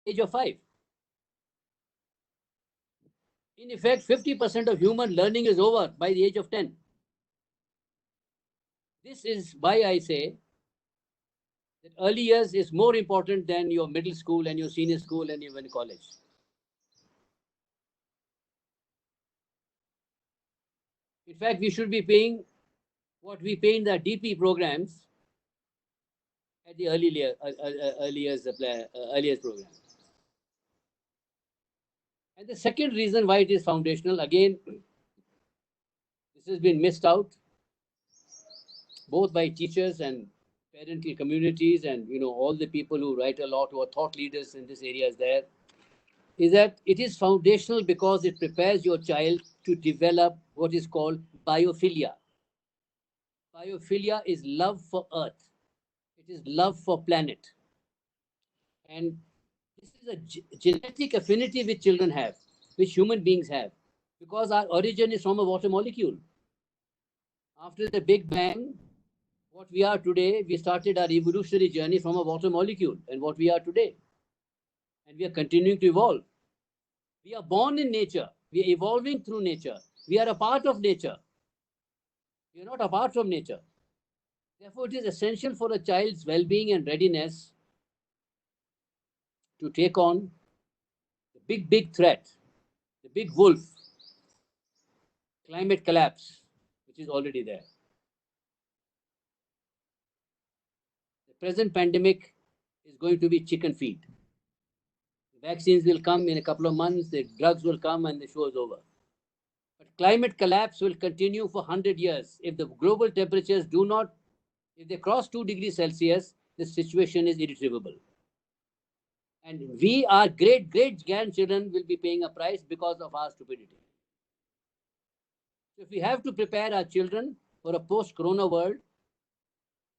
age of 5. In effect, 50% of human learning is over by the age of 10. This is why I say that early years is more important than your middle school and your senior school and even college. In fact, we should be paying what we pay in the DP programs at the early years program. And the second reason why it is foundational, again, this has been missed out both by teachers and parental communities and all the people who write a lot, who are thought leaders in this area is there, is that it is foundational because it prepares your child to develop what is called biophilia. Biophilia is love for earth, it is love for planet. And this is a genetic affinity which children have, which human beings have, because our origin is from a water molecule. After the Big Bang, what we are today, we started our evolutionary journey from a water molecule and what we are today. And we are continuing to evolve. We are born in nature. We are evolving through nature. We are a part of nature. We are not apart from nature. Therefore, it is essential for a child's well being and readiness to take on the big threat, the big wolf, climate collapse, which is already there. The present pandemic is going to be chicken feed. The vaccines will come in a couple of months, the drugs will come, and the show is over. But climate collapse will continue for 100 years. If the global temperatures do not, if they cross 2 degrees Celsius, the situation is irretrievable. And we, our great grandchildren, will be paying a price because of our stupidity. So if we have to prepare our children for a post-corona world,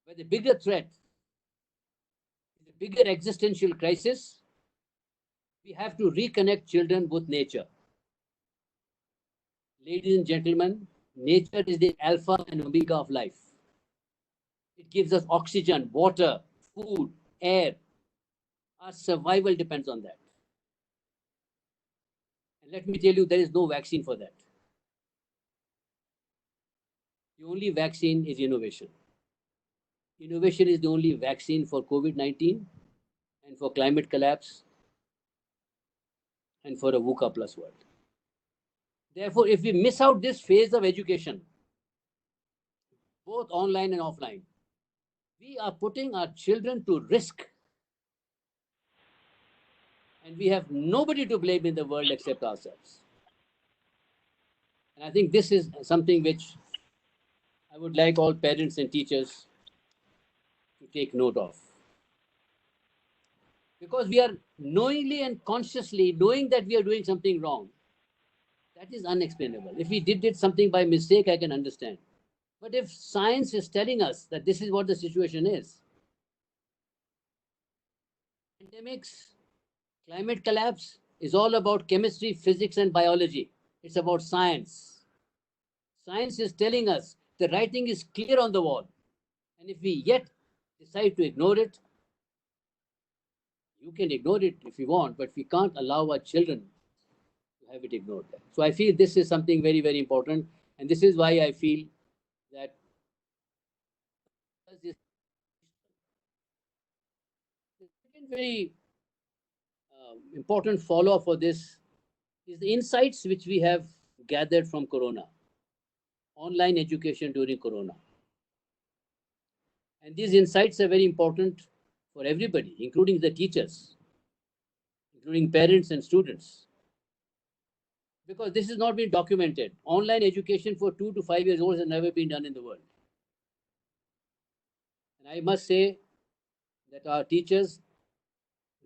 where the bigger threat, the bigger existential crisis, we have to reconnect children with nature. Ladies and gentlemen, nature is the alpha and omega of life. It gives us oxygen, water, food, air. Our survival depends on that. And let me tell you, there is no vaccine for that. The only vaccine is innovation. Innovation is the only vaccine for COVID 19 and for climate collapse and for a VUCA plus world. Therefore, if we miss out this phase of education, both online and offline, we are putting our children to risk. And we have nobody to blame in the world except ourselves. And I think this is something which I would like all parents and teachers to take note of. Because we are knowingly and consciously knowing that we are doing something wrong. That is unexplainable. If we did something by mistake, I can understand. But if science is telling us that this is what the situation is, pandemics, climate collapse is all about chemistry, physics, and biology. It's about science. Science is telling us the writing is clear on the wall. And if we yet decide to ignore it, you can ignore it if you want, but we can't allow our children to have it ignored. So I feel this is something very important. And this is why I feel that the second very important follow-up for this is the insights which we have gathered from Corona, online education during Corona. And these insights are very important for everybody, including the teachers, including parents and students. Because this has not been documented. Online education for 2 to 5 years old has never been done in the world. And I must say that our teachers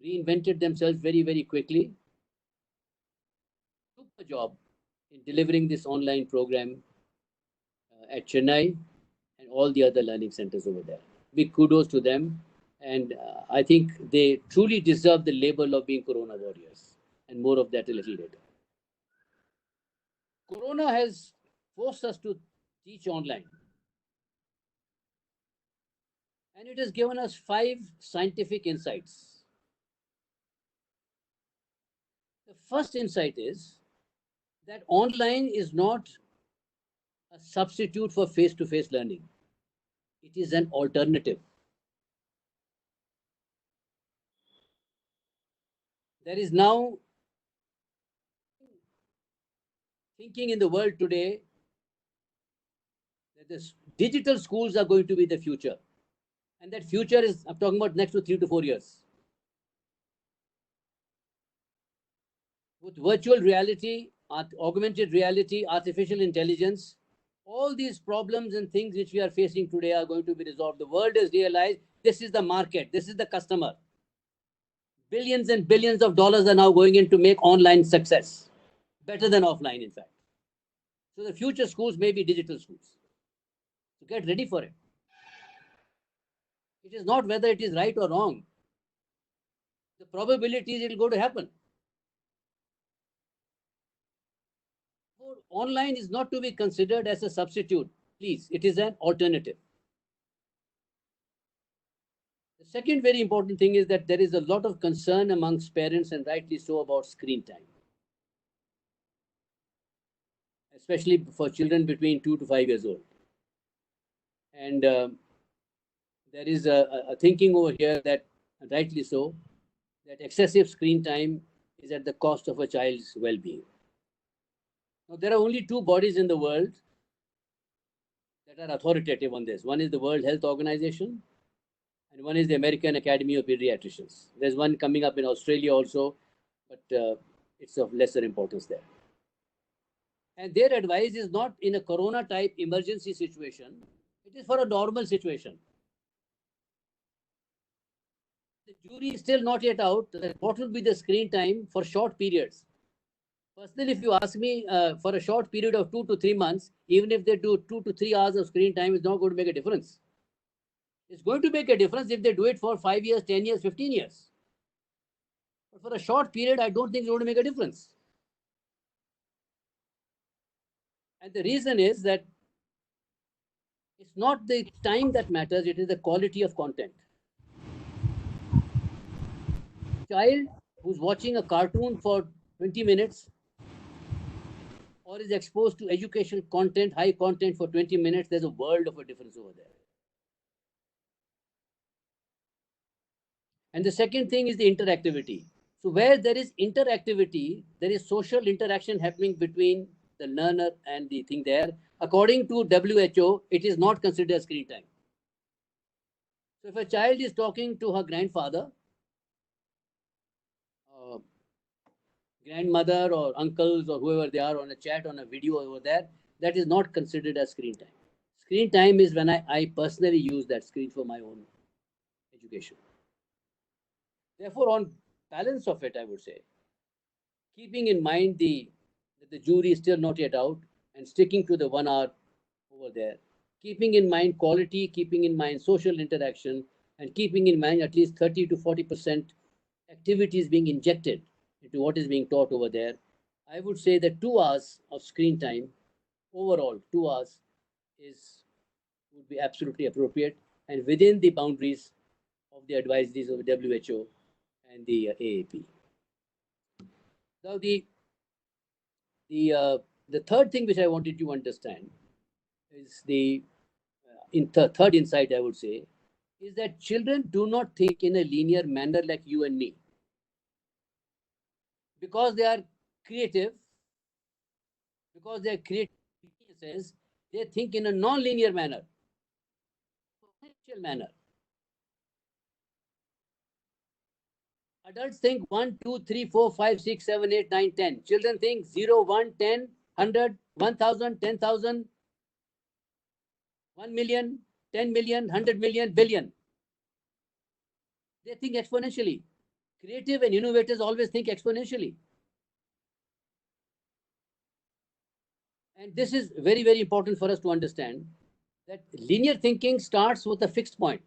reinvented themselves very quickly, took the job in delivering this online program at Chennai and all the other learning centers over there. Big kudos to them. And I think they truly deserve the label of being Corona warriors. And more of that a little later. Corona has forced us to teach online. And it has given us 5 scientific insights. The first insight is that online is not a substitute for face to face learning, it is an alternative. There is now thinking in the world today that the digital schools are going to be the future. And that future is, I'm talking about next to 3 to 4 years. With virtual reality, augmented reality, artificial intelligence, all these problems and things which we are facing today are going to be resolved. The world has realized this is the market, this is the customer. Billions and billions of dollars are now going in to make online success, better than offline, in fact. So the future schools may be digital schools. So get ready for it. It is not whether it is right or wrong. The probability is it will go to happen. So online is not to be considered as a substitute. Please, it is an alternative. The second very important thing is that there is a lot of concern amongst parents, and rightly so, about screen time, especially for children between 2 to 5 years old. And there is a thinking over here that, rightly so, that excessive screen time is at the cost of a child's well-being. Now, there are only two bodies in the world that are authoritative on this. One is the World Health Organization, and one is the American Academy of Pediatricians. There's one coming up in Australia also, but it's of lesser importance there. And their advice is not in a corona type emergency situation, it is for a normal situation. The jury is still not yet out that what will be the screen time for short periods. Personally, if you ask me, for a short period of 2 to 3 months, even if they do 2 to 3 hours of screen time, it's not going to make a difference. It's going to make a difference if they do it for 5 years, 10 years, 15 years. But for a short period, I don't think it's going to make a difference. And the reason is that it's not the time that matters, it is the quality of content. Child who's watching a cartoon for 20 minutes or is exposed to educational content, high content for 20 minutes, there's a world of a difference over there. And the second thing is the interactivity. So where there is interactivity, there is social interaction happening between the learner and the thing there. According to WHO, it is not considered screen time. So if a child is talking to her grandfather, grandmother or uncles or whoever they are on a chat, on a video over there, that is not considered as screen time. Screen time is when I personally use that screen for my own education. Therefore, on balance of it, I would say, keeping in mind that the jury is still not yet out and sticking to the 1 hour over there, keeping in mind quality, keeping in mind social interaction, and keeping in mind at least 30 to 40% activities being injected into what is being taught over there, I would say that 2 hours of screen time, overall 2 hours, would be absolutely appropriate and within the boundaries of the advisories of the WHO and the AAP. Now, the third thing which I wanted you to understand is the third insight, I would say, is that children do not think in a linear manner like you and me. Because they are creative, because they are creative, they think in a non-linear manner, manner. Adults think 1, 2, 3, 4, 5, 6, 7, 8, 9, 10. Children think 0, 1, 10, 100, 1,000, 10,000, 1 million, 10 million, 100 million, billion. They think exponentially. Creative and innovators always think exponentially. And this is very, very important for us to understand that linear thinking starts with a fixed point.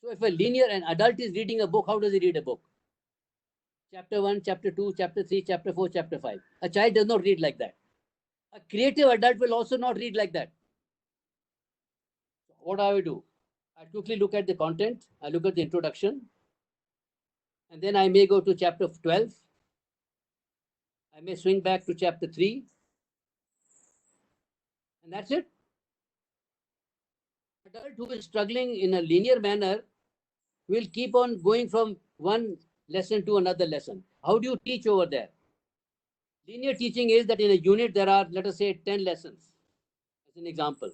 So if an adult is reading a book, how does he read a book? Chapter 1, chapter 2, chapter 3, chapter 4, chapter 5. A child does not read like that. A creative adult will also not read like that. What do I do? I quickly look at the content, I look at the introduction, and then I may go to chapter 12, I may swing back to chapter 3, and that's it. Adult who is struggling in a linear manner will keep on going from one lesson to another lesson. How do you teach over there? Linear teaching is that in a unit there are, let us say, 10 lessons, as an example.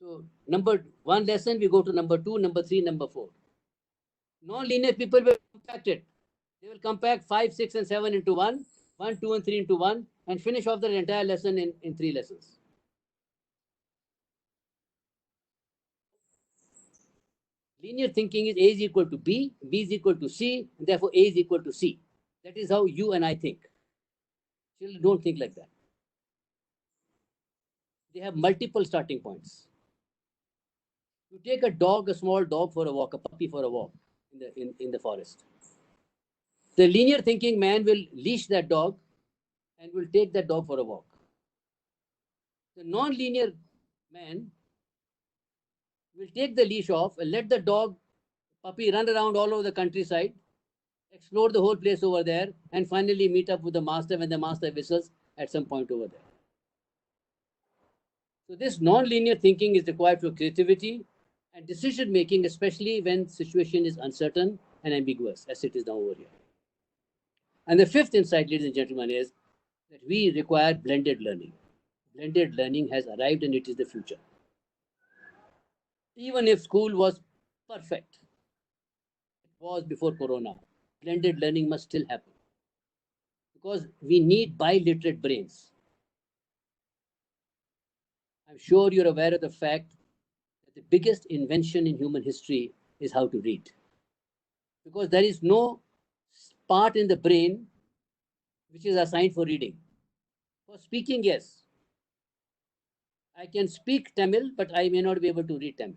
So, number one lesson, we go to number 2, number 3, number 4. Non-linear people will compact it. They will compact 5, 6, and 7 into 1, 1, 2, and 3 into 1, and finish off the entire lesson in 3 lessons. Linear thinking is A is equal to B, B is equal to C, and therefore A is equal to C. That is how you and I think. Children don't think like that. They have multiple starting points. You take a dog, a small dog for a walk, a puppy for a walk in the forest. The linear thinking man will leash that dog and will take that dog for a walk. The non-linear man will take the leash off and let the dog, puppy run around all over the countryside, explore the whole place over there, and finally meet up with the master when the master whistles at some point over there. So this non-linear thinking is required for creativity and decision making, especially when situation is uncertain and ambiguous, as it is now over here. And the fifth insight, ladies and gentlemen, is that we require blended learning. Blended learning has arrived and it is the future. Even if school was perfect, it was before Corona, blended learning must still happen because we need biliterate brains. I'm sure you're aware of the fact that the biggest invention in human history is how to read. Because there is no part in the brain which is assigned for reading. For speaking, yes. I can speak Tamil, but I may not be able to read Tamil.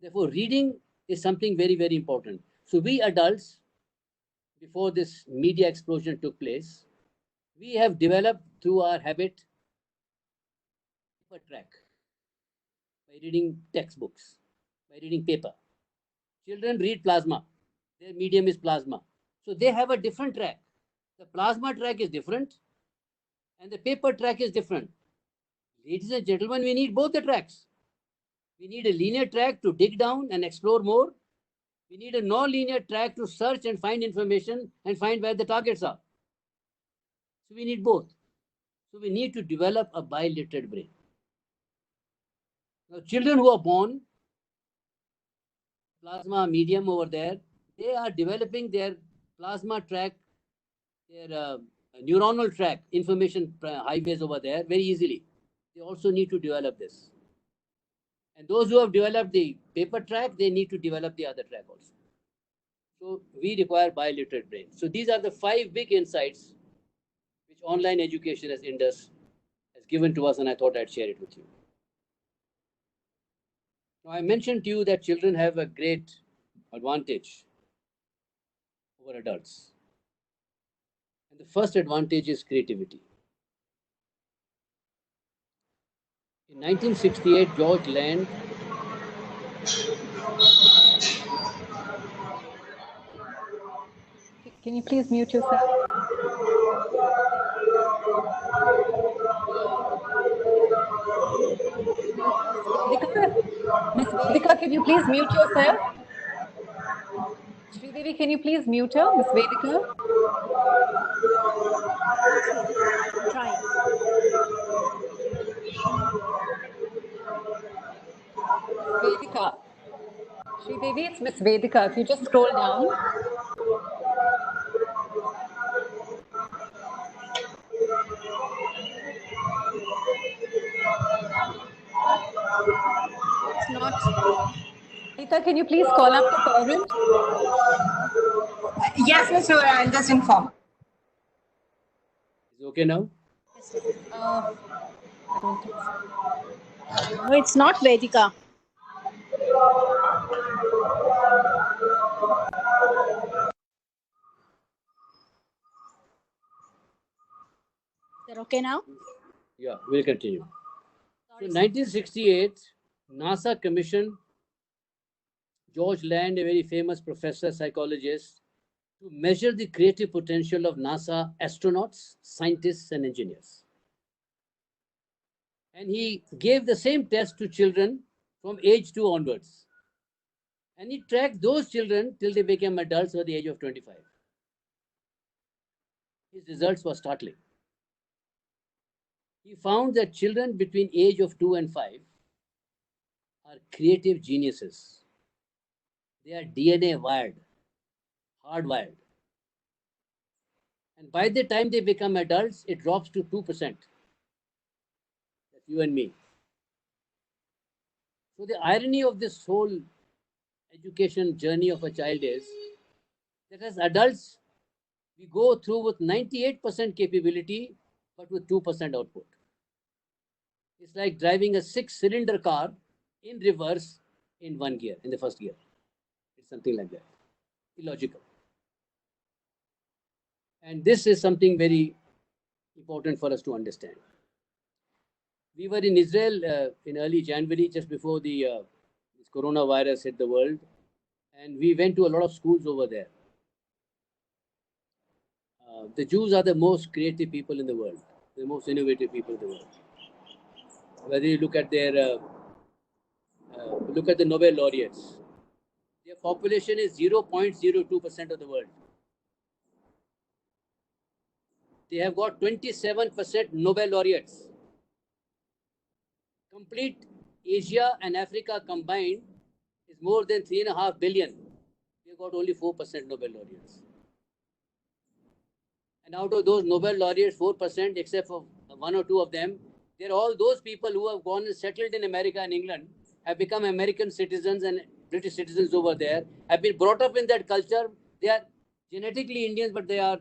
Therefore, reading is something very, very important. So we adults, before this media explosion took place, we have developed through our habit a track by reading textbooks, by reading paper. Children read plasma. Their medium is plasma. So they have a different track. The plasma track is different and the paper track is different. Ladies and gentlemen, we need both the tracks. We need a linear track to dig down and explore more. We need a non-linear track to search and find information and find where the targets are. So we need both. So we need to develop a biliterate brain. Now, children who are born plasma medium over there, they are developing their plasma track, their neuronal track, information highways over there very easily. They also need to develop this. And those who have developed the paper track, they need to develop the other track also. So we require biliterate brain. So these are the 5 big insights which online education as Indus has given to us, and I thought I'd share it with you. Now, I mentioned to you that children have a great advantage over adults. And the first advantage is creativity. In 1968, George Land Can you please mute yourself? Miss Vedika, can you please mute yourself? Sridevi, can you please mute her? Miss Vedika? Trying. Vedika. Sridevi, it's Miss Vedika. If you just scroll down. It's not. Vedika, can you please call up the parent? Yes, Mr. I'll just inform. is okay now? I don't think so. No, it's not Vedika. Is that okay now? Yeah, we'll continue. Sorry, So 1968, NASA commissioned George Land, a very famous professor, psychologist, to measure the creative potential of NASA astronauts, scientists, and engineers. And he gave the same test to children from age 2 onwards. And he tracked those children till they became adults at the age of 25. His results were startling. He found that children between age of 2 and 5 are creative geniuses. They are DNA wired, hardwired. And by the time they become adults, it drops to 2%. That's you and me. So the irony of this whole education journey of a child is that as adults, we go through with 98% capability, but with 2% output. It's like driving a 6-cylinder car in reverse in one gear, in the first gear. It's something like that. Illogical. And this is something very important for us to understand. We were in Israel in early January, just before this coronavirus hit the world, and we went to a lot of schools over there. The Jews are the most creative people in the world, the most innovative people in the world. Whether you look at the Nobel laureates, their population is 0.02% of the world. They have got 27% Nobel laureates. Complete Asia and Africa combined is more than 3.5 billion. They've got only 4% Nobel laureates. And out of those Nobel laureates, 4%, except for one or two of them, they're all those people who have gone and settled in America and England, have become American citizens and British citizens over there, have been brought up in that culture. They are genetically Indians, but they are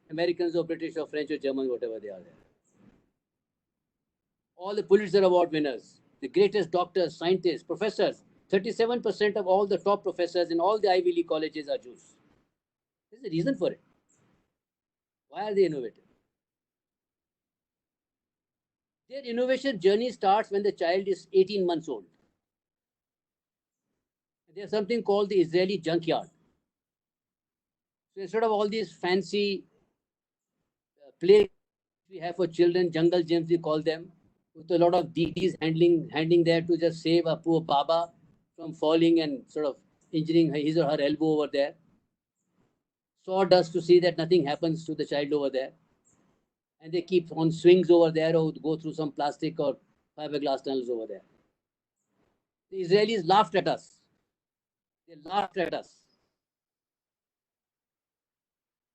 Americans or British or French or German, whatever they are there. All the Pulitzer Award winners, the greatest doctors, scientists, professors, 37% of all the top professors in all the Ivy League colleges are Jews. There's a reason for it. Why are they innovative? Their innovation journey starts when the child is 18 months old. There's something called the Israeli junkyard. So instead of all these fancy play we have for children, jungle gyms we call them, with a lot of DDs handling there to just save a poor Baba from falling and sort of injuring his or her elbow over there. Sawdust to see that nothing happens to the child over there. And they keep on swings over there or go through some plastic or fiberglass tunnels over there. The Israelis laughed at us. They laughed at us.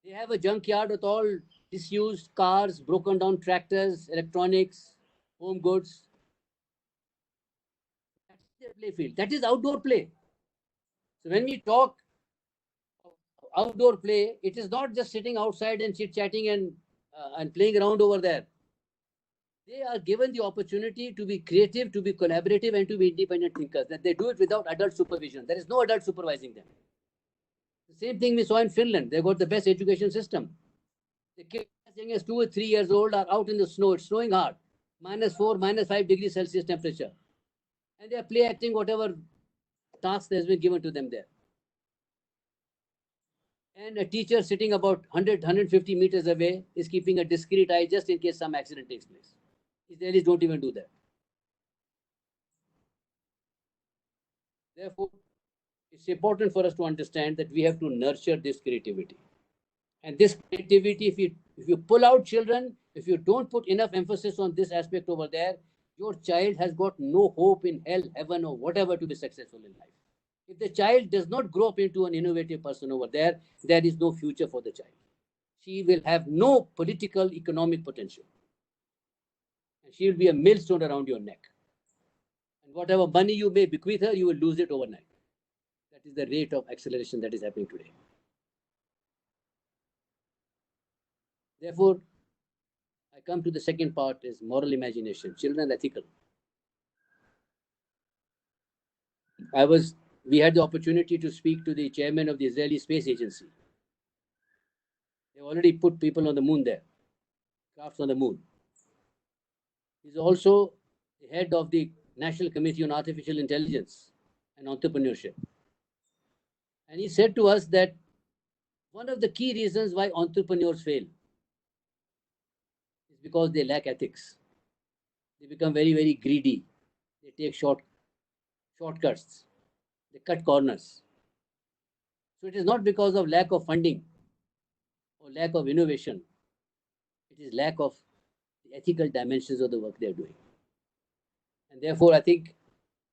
They have a junkyard with all disused cars, broken down tractors, electronics, home goods. That's their play field. That is outdoor play. So when we talk outdoor play, it is not just sitting outside and chit-chatting and playing around over there. They are given the opportunity to be creative, to be collaborative, and to be independent thinkers. That they do it without adult supervision. There is no adult supervising them. The same thing we saw in Finland. They got the best education system. The kids as young as 2 or 3 years old are out in the snow. It's snowing hard. -4, -5 degrees Celsius temperature. And they are play acting whatever task has been given to them there. And a teacher sitting about 100, 150 meters away is keeping a discreet eye just in case some accident takes place. Israelis don't even do that. Therefore, it's important for us to understand that we have to nurture this creativity. And this creativity, if you pull out children, if you don't put enough emphasis on this aspect over there, your child has got no hope in hell, heaven, or whatever to be successful in life. If the child does not grow up into an innovative person over there, there is no future for the child. She will have no political, economic potential. And she will be a millstone around your neck. And whatever money you may bequeath her, you will lose it overnight. That is the rate of acceleration that is happening today. Therefore, I come to the second part is moral imagination, children ethical. We had the opportunity to speak to the chairman of the Israeli Space Agency. They've already put people on the moon there, crafts on the moon. He's also the head of the National Committee on Artificial Intelligence and Entrepreneurship. And he said to us that one of the key reasons why entrepreneurs fail is because they lack ethics. They become very, very greedy. They take shortcuts. They cut corners. So it is not because of lack of funding or lack of innovation. It is lack of the ethical dimensions of the work they are doing. And therefore, I think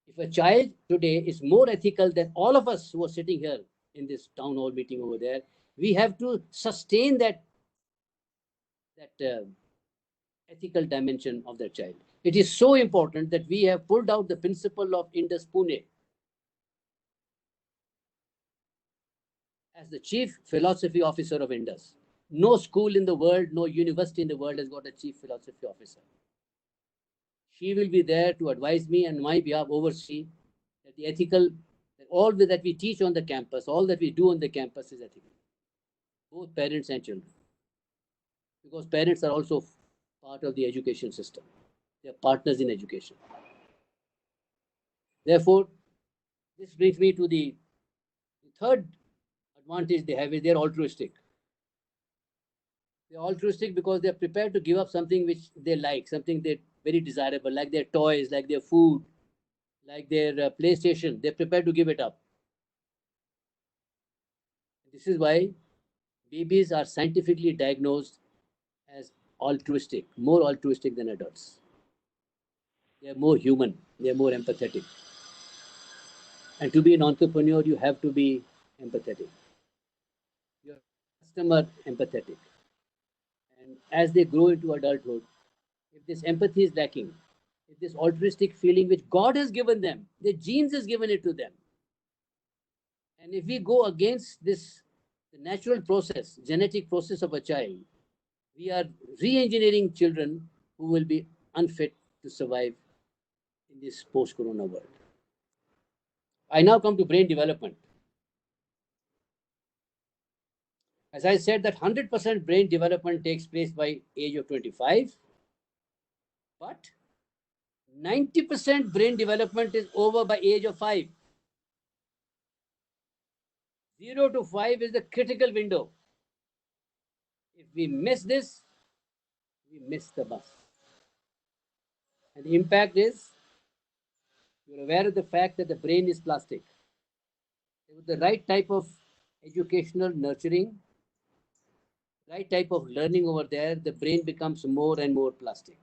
if a child today is more ethical than all of us who are sitting here in this town hall meeting over there, we have to sustain that ethical dimension of that child. It is so important that we have pulled out the principle of Indus Pune as the chief philosophy officer of Indus. No school in the world, no university in the world has got a chief philosophy officer. She will be there to advise me and my behalf oversee that the ethical, that all that we teach on the campus, all that we do on the campus is ethical, both parents and children. Because parents are also part of the education system. They are partners in education. Therefore, this brings me to the third advantage they have is they're altruistic. They're altruistic because they're prepared to give up something which they like, something they're very desirable, like their toys, like their food, like their PlayStation. They're prepared to give it up. This is why babies are scientifically diagnosed as altruistic, more altruistic than adults. They are more human, they are more empathetic. And to be an entrepreneur, you have to be empathetic. Your customer empathetic. And as they grow into adulthood, if this empathy is lacking, if this altruistic feeling which God has given them, the genes has given it to them, and if we go against this, the natural process, genetic process of a child, we are re-engineering children who will be unfit to survive in this post-corona world. I now come to brain development. As I said, that 100% brain development takes place by age of 25, but 90% brain development is over by age of 5. 0 to 5 is the critical window. If we miss this, we miss the bus. And the impact is, you're aware of the fact that the brain is plastic. With the right type of educational nurturing, right type of learning over there, the brain becomes more and more plastic.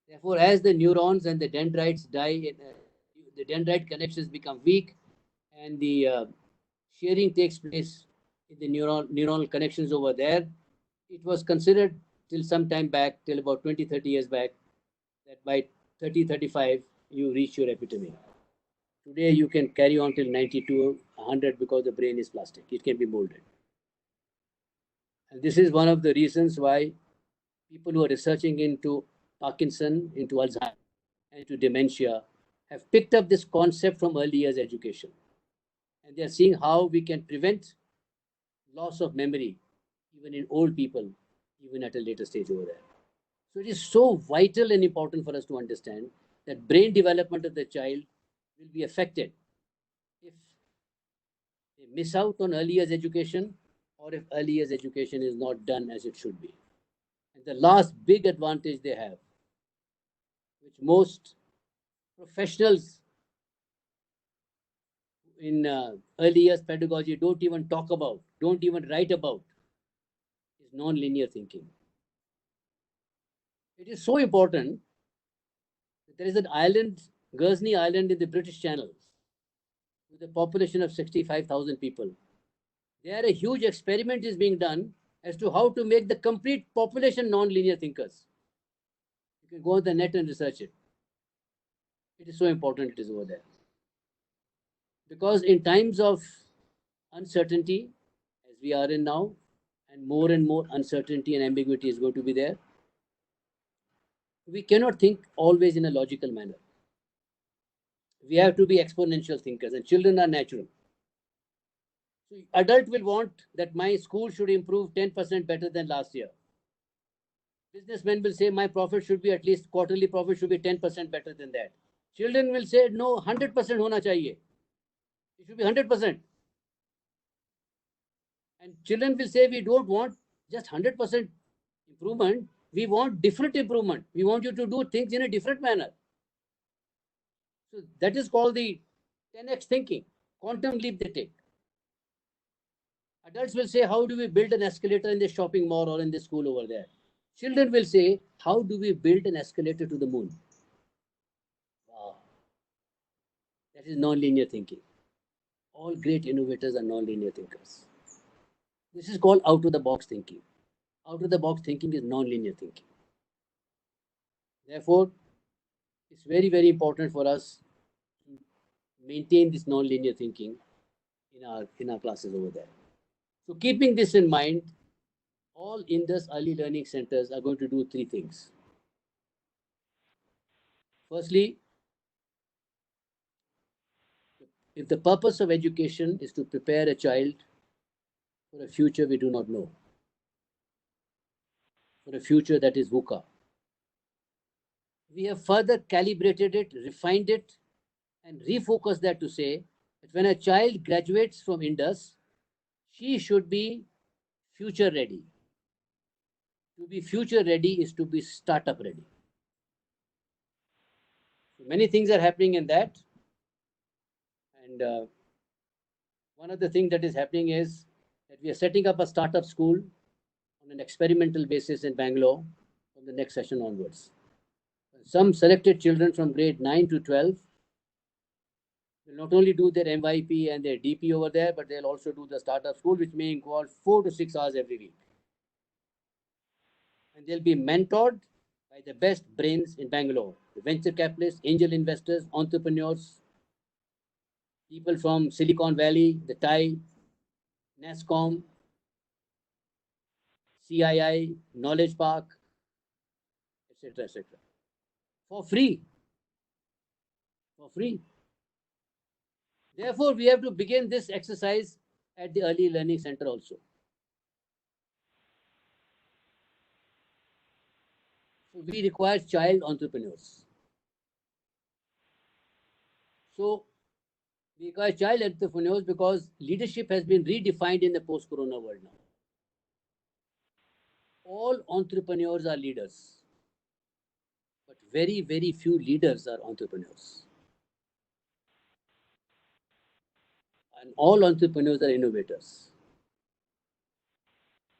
Therefore, as the neurons and the dendrites die, the dendrite connections become weak, and the sharing takes place in the neuronal connections over there. It was considered till some time back, till about 20, 30 years back, that by 30, 35, you reach your epitome. Today, you can carry on till 90 to 100 because the brain is plastic. It can be molded. And this is one of the reasons why people who are researching into Parkinson, into Alzheimer's, and into dementia have picked up this concept from early years education. And they're seeing how we can prevent loss of memory, even in old people, even at a later stage over there. So it is so vital and important for us to understand that brain development of the child will be affected if they miss out on early years education or if early years education is not done as it should be. And the last big advantage they have, which most professionals in early years pedagogy don't even talk about, don't even write about, is non-linear thinking. It is so important that there is an island, Guernsey Island in the British Channel, with a population of 65,000 people. There a huge experiment is being done as to how to make the complete population non-linear thinkers. You can go on the net and research it. It is so important it is over there. Because in times of uncertainty, as we are in now, and more uncertainty and ambiguity is going to be there, we cannot think always in a logical manner. We have to be exponential thinkers, and children are natural. So adult will want that my school should improve 10% better than last year. Businessmen will say my profit should be, at least quarterly profit should be 10% better than that. Children will say no, 100% hona chahiye. It should be 100%. And children will say, we don't want just 100% improvement. We want different improvement. We want you to do things in a different manner. So that is called the 10x thinking, quantum leap they take. Adults will say, how do we build an escalator in the shopping mall or in the school over there? Children will say, how do we build an escalator to the moon? Wow. That is non-linear thinking. All great innovators are non-linear thinkers. This is called out-of-the-box thinking. Out-of-the-box thinking is non-linear thinking. Therefore, it's very, very important for us to maintain this non-linear thinking in our classes over there. So keeping this in mind, all Indus early learning centers are going to do three things. Firstly, if the purpose of education is to prepare a child for a future we do not know, for a future that is VUCA, we have further calibrated it, refined it, and refocused that to say that when a child graduates from Indus, she should be future ready. To be future ready is to be startup ready. So many things are happening in that. And one of the things that is happening is that we are setting up a startup school on an experimental basis in Bangalore from the next session onwards. Some selected children from grade 9 to 12 will not only do their MYP and their DP over there, but they'll also do the startup school, which may involve 4 to 6 hours every week. And they'll be mentored by the best brains in Bangalore, the venture capitalists, angel investors, entrepreneurs, people from Silicon Valley, the TIE, NASCOM, CII, Knowledge Park, etc., etc. For free. For free. Therefore, we have to begin this exercise at the Early Learning Center also. So we require child entrepreneurs. So we require child entrepreneurs because leadership has been redefined in the post-corona world now. All entrepreneurs are leaders, but very, very few leaders are entrepreneurs. And all entrepreneurs are innovators.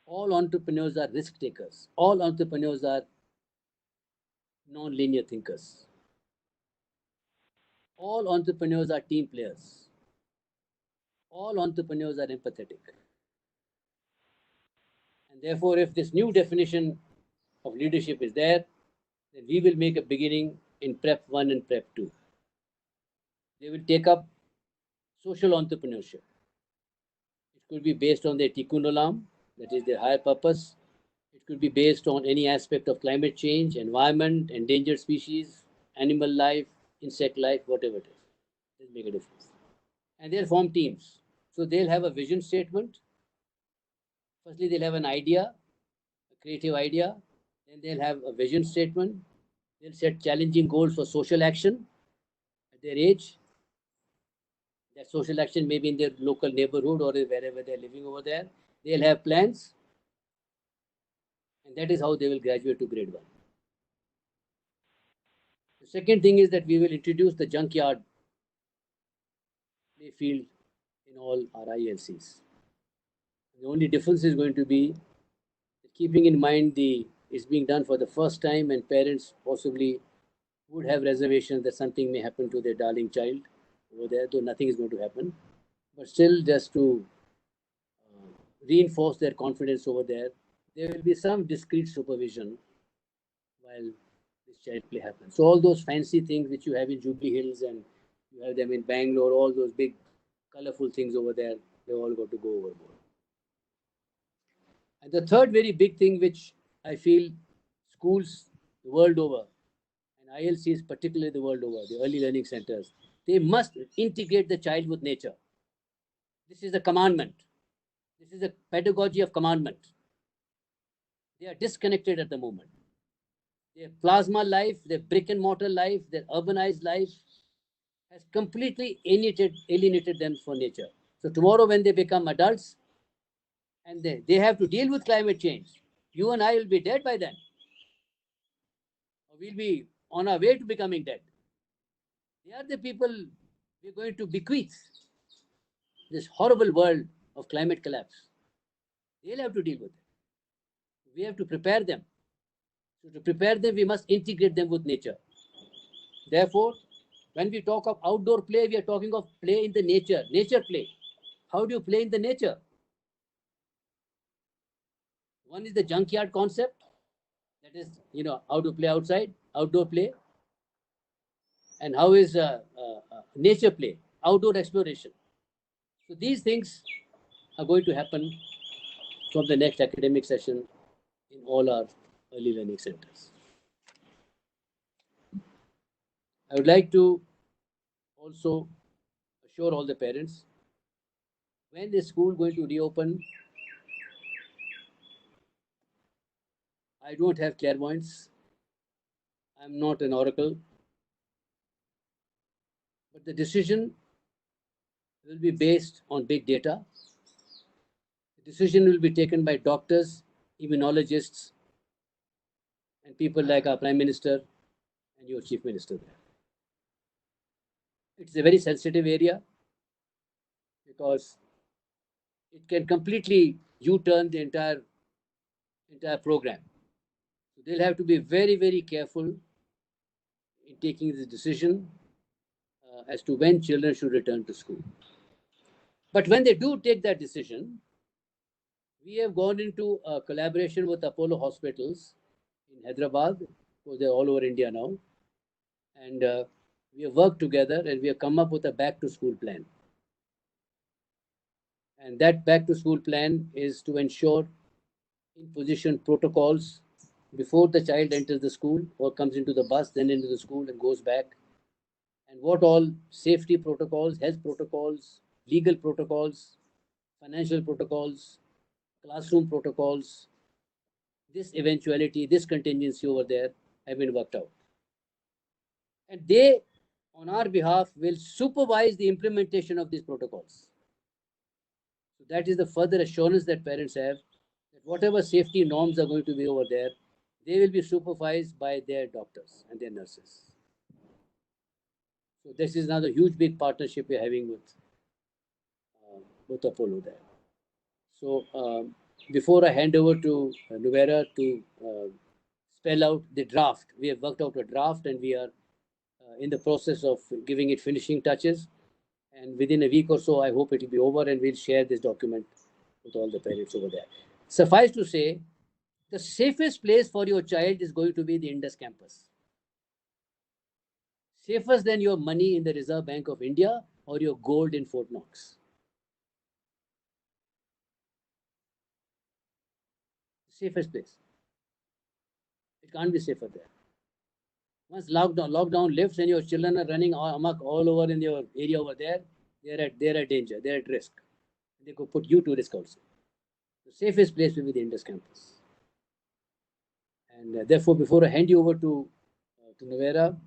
All entrepreneurs are risk takers. All entrepreneurs are non-linear thinkers. All entrepreneurs are team players. All entrepreneurs are empathetic. And therefore, if this new definition of leadership is there, then we will make a beginning in Prep 1 and Prep 2. They will take up social entrepreneurship. It could be based on their Tikkun Olam, that is their higher purpose. It could be based on any aspect of climate change, environment, endangered species, animal life, insect life, whatever it is. It'll make a difference. And they'll form teams. So they'll have a vision statement. Firstly, they'll have an idea, a creative idea. Then they'll have a vision statement. They'll set challenging goals for social action at their age. That social action may be in their local neighborhood or wherever they're living over there. They'll have plans. And that is how they will graduate to grade 1. The second thing is that we will introduce the junkyard play field in all our ILCs. The only difference is going to be keeping in mind it's being done for the first time, and parents possibly would have reservations that something may happen to their darling child over there, though nothing is going to happen. But still, just to reinforce their confidence over there, there will be some discrete supervision while this child play happens. So all those fancy things which you have in Jubilee Hills and you have them in Bangalore, all those big colorful things over there, they all got to go overboard. And the third very big thing which I feel schools the world over, and ILCs particularly the world over, the early learning centers, they must integrate the child with nature. This is a commandment. This is a pedagogy of commandment. They are disconnected at the moment. Their plasma life, their brick and mortar life, their urbanized life has completely alienated them from nature. So tomorrow when they become adults, And they have to deal with climate change. You and I will be dead by then. Or we'll be on our way to becoming dead. They are the people we're going to bequeath this horrible world of climate collapse. They'll have to deal with it. We have to prepare them. So to prepare them, we must integrate them with nature. Therefore, when we talk of outdoor play, we are talking of play in the nature play. How do you play in the nature? One is the junkyard concept, that is, how to play outside, outdoor play. And how is nature play, outdoor exploration. So these things are going to happen from the next academic session in all our early learning centers. I would like to also assure all the parents, when the school going to reopen, I don't have clairvoyance. I'm not an oracle. But the decision will be based on big data. The decision will be taken by doctors, immunologists, and people like our Prime Minister and your Chief Minister there. It's a very sensitive area because it can completely U-turn the entire program. So they'll have to be very, very careful in taking the decision as to when children should return to school. But when they do take that decision, we have gone into a collaboration with Apollo Hospitals in Hyderabad, because they're all over India now. And we have worked together and we have come up with a back to school plan. And that back to school plan is to ensure in position protocols before the child enters the school or comes into the bus, then into the school and goes back. And what all safety protocols, health protocols, legal protocols, financial protocols, classroom protocols, this eventuality, this contingency over there have been worked out. And they, on our behalf, will supervise the implementation of these protocols. So that is the further assurance that parents have that whatever safety norms are going to be over there, they will be supervised by their doctors and their nurses. So this is another huge, big partnership we're having with Apollo there. So before I hand over to Nuvera to spell out the draft, we have worked out a draft and we are in the process of giving it finishing touches. And within a week or so, I hope it will be over and we'll share this document with all the parents over there. Suffice to say, the safest place for your child is going to be the Indus campus. Safer than your money in the Reserve Bank of India or your gold in Fort Knox. Safest place. It can't be safer there. Once lockdown lifts and your children are running amok all over in your area over there, they're at danger, they're at risk. They could put you to risk also. The safest place will be the Indus campus. And therefore, before I hand you over to Nuvera,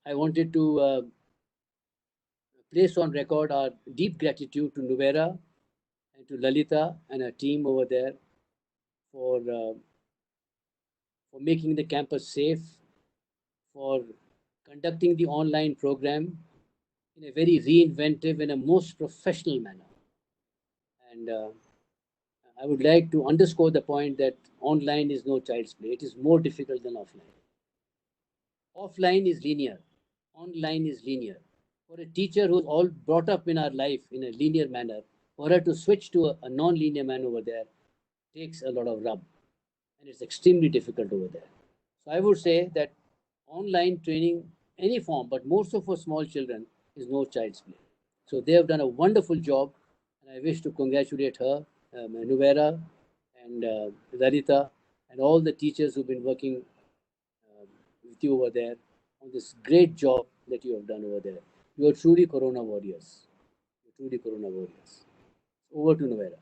I wanted to place on record our deep gratitude to Nuvera and to Lalita and her team over there for making the campus safe, for conducting the online program in a very reinventive and a most professional manner. And I would like to underscore the point that online is no child's play. It is more difficult than offline. Offline is linear. Online is linear. For a teacher who's all brought up in our life in a linear manner, for her to switch to a non-linear manner over there takes a lot of rub. And it's extremely difficult over there. So I would say that online training, any form, but more so for small children, is no child's play. So they have done a wonderful job, and I wish to congratulate her, Nuvera, and Lalita, and all the teachers who've been working with you over there on this great job that you have done over there. You are truly Corona warriors. You're truly Corona warriors. Over to Nuvera.